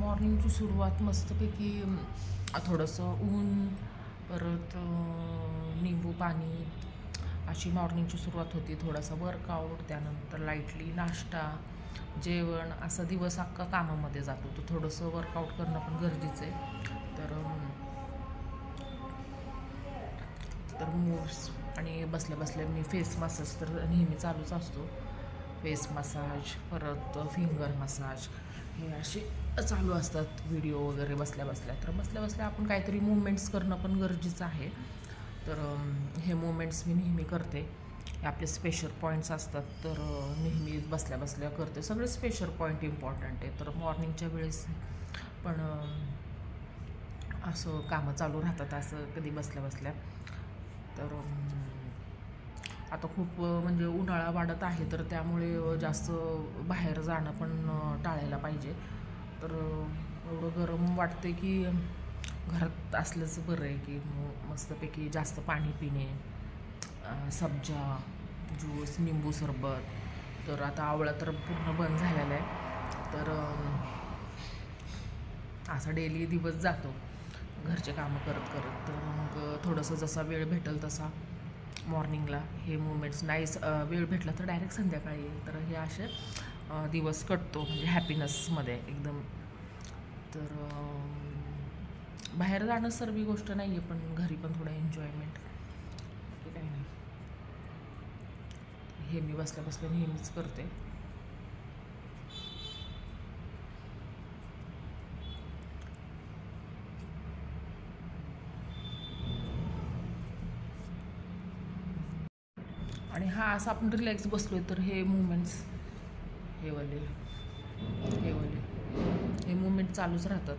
मॉर्निंगची सुरुवात मस्तपैकी थोडंसं ऊन, परत निंबू पाणी अशी मॉर्निंगची सुरुवात होती. थोडासा वर्कआउट, त्यानंतर लाईटली नाश्ता, जेवण, असा दिवस अख्खा कामामध्ये जातो. तर थोडंसं वर्कआउट करणं पण गरजेचं आहे. तर मूव्स आणि बसल्या बसल्या मी फेस मसाज तर नेहमी चालूच असतो. फेस मसाज, परत फिंगर मसाज, हे असे चालू असतात व्हिडिओ वगैरे बसल्या बसल्या. तर बसल्या बसल्या आपण काहीतरी मुवमेंट्स करणं पण गरजेचं आहे. तर हे मुवमेंट्स मी नेहमी करते. हे आपले स्पेशल पॉईंट्स असतात, तर नेहमी बसल्या बसल्या करते. सगळे स्पेशल पॉईंट इम्पॉर्टंट आहे. तर मॉर्निंगच्या वेळेस पण असं कामं चालू राहतात, असं कधी बसल्या बसल्या. तर आता खूप म्हणजे उन्हाळा वाढत आहे, तर त्यामुळे जास्त बाहेर जाणं पण टाळायला पाहिजे. तर एवढं गरम वाटते की घरात असलंच बरं आहे की मस्तपैकी जास्त पाणी पिणे, सब्जा ज्यूस, निंबू सरबत. तर आता आवळा तर पूर्ण बंद झालेला आहे. तर असा डेली दिवस जातो घरचे कामं करत करत. तर मग थोडंसं जसा वेळ भेटेल तसा मॉर्निंगला हे मुवमेंट्स, नाही वेळ भेटला तर डायरेक्ट संध्याकाळी. तर हे असे दिवस कटतो म्हणजे हॅपीनेसमध्ये एकदम. तर बाहेर जाणं सर्वी गोष्ट नाही आहे, पण घरी पण थोडं एन्जॉयमेंट, बाकी काही नाही. हे मी बसल्या बसल्या नेहमीच करते. आणि हा असं आपण रिलॅक्स बसलोय तर हे मुवमेंट्स, हे मुवमेंट चालूच राहतात.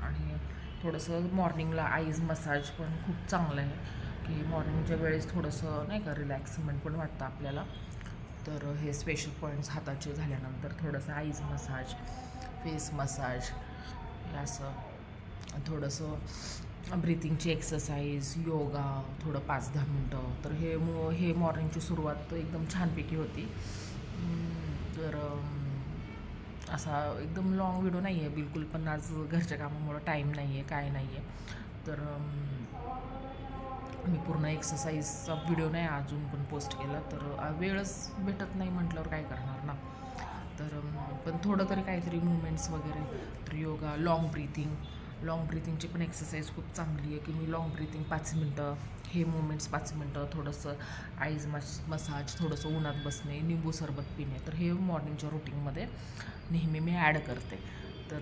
आणि थोडंसं मॉर्निंगला आईज मसाज पण खूप चांगलं आहे की मॉर्निंगच्या वेळेस थोडंसं नाही का रिलॅक्समेंट पण वाटतं आपल्याला. तर हे स्पेशल पॉईंट्स हाताचे झाल्यानंतर थोडंसं आईज मसाज, फेस मसाज, हे असं थोडंसं ब्रीथिंगची एक्सरसाइज, योगा, थोडं 5-10 मिनटं. तर हे मॉर्निंगची सुरुवात एकदम छानपैकी होती. तर असा एकदम लाँग व्हिडिओ नाही आहे बिलकुल, पण आज घरच्या कामामुळं टाईम नाही आहे, काय नाही आहे. तर मी पूर्ण एक्सरसाइजचा व्हिडिओ नाही अजून पण पोस्ट केला, तर वेळच भेटत नाही म्हटल्यावर काय करणार ना. तर पण थोडं तरी काहीतरी मुवमेंट्स वगैरे. तर योगा, लाँग ब्रीथिंगची पण एक्सरसाइज खूप चांगली आहे की मी लाँग ब्रीथिंग 5 मिनटं, हे मुवमेंट्स 5 मिनटं, थोडंसं आईज मसाज, थोडंसं उन्हात बसणे, निंबू सरबत पिणे. तर हे मॉर्निंगच्या रुटीनमध्ये नेहमी मी ॲड करते. तर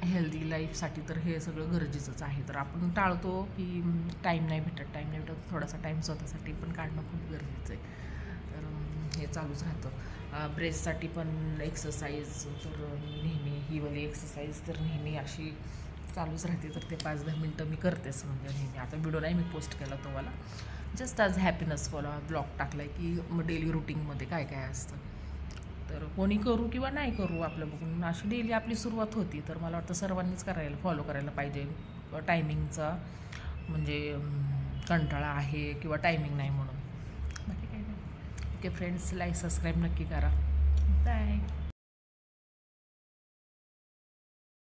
हेल्दी लाईफसाठी तर हे सगळं गरजेचंच आहे. तर आपण टाळतो की टाईम नाही भेटत, थोडासा टाईम स्वतःसाठी पण काढणं खूप गरजेचं आहे. तर हे चालूच राहतं. ब्रेस्टसाठी पण एक्सरसाइज, तर मी नेहमी ही वाली एक्सरसाइज तर नेहमी अशी चालूच राहते. तर ते 5-10 मिनटं मी करतेच म्हणजे नेहमी. आता व्हिडिओ नाही मी पोस्ट केला तुम्हाला, जस्ट आज हॅपीनेस फॉलो ब्लॉग टाकला आहे की मग डेली रुटीनमध्ये काय काय असतं. तर कोणी करू किंवा नाही करू, आपलं बघून अशी डेली आपली सुरुवात होती. तर मला वाटतं सर्वांनीच फॉलो करायला पाहिजे. टायमिंगचा म्हणजे कंटाळा आहे किंवा टायमिंग नाही म्हणून, बाकी काही नाही. ओके फ्रेंड्स, लाईक सबस्क्राईब नक्की करा. बाय.